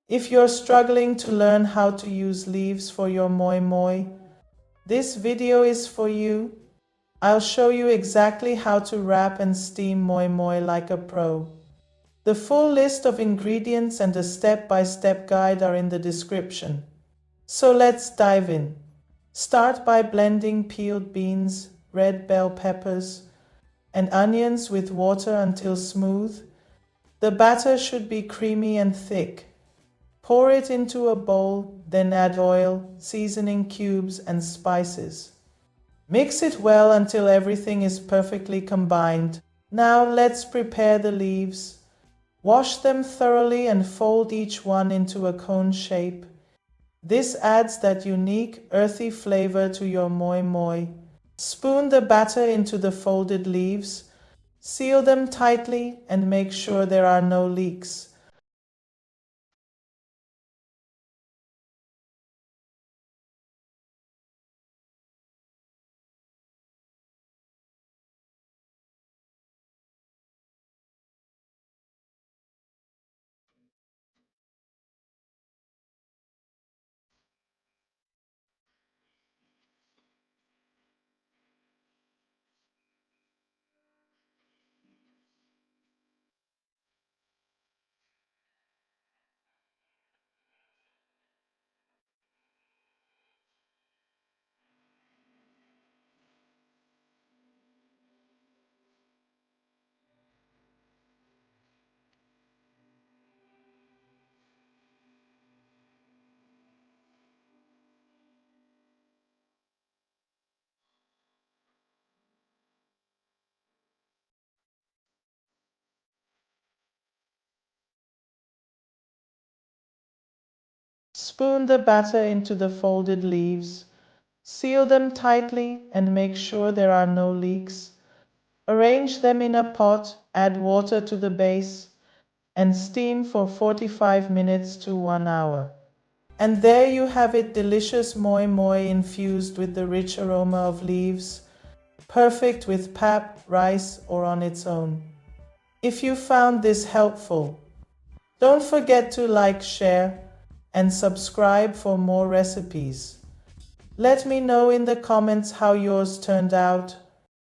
If you're struggling to learn how to use leaves for your moi moi, this video is for you. I'll show you exactly how to wrap and steam moi moi like a pro. The full list of ingredients and a step-by-step guide are in the description. So let's dive in. Start by blending peeled beans, red bell peppers, and onions with water until smooth. The batter should be creamy and thick. Pour it into a bowl, then add oil, seasoning cubes, and spices. Mix it well until everything is perfectly combined. Now let's prepare the leaves. Wash them thoroughly and fold each one into a cone shape. This adds that unique, earthy flavor to your moi moi. Spoon the batter into the folded leaves. Seal them tightly and make sure there are no leaks. Spoon the batter into the folded leaves. Seal them tightly and make sure there are no leaks. Arrange them in a pot, add water to the base, and steam for 45 minutes to 1 hour. And there you have it, delicious moi moi infused with the rich aroma of leaves, perfect with pap, rice, or on its own. If you found this helpful, don't forget to like, share, and subscribe for more recipes. Let me know in the comments how yours turned out.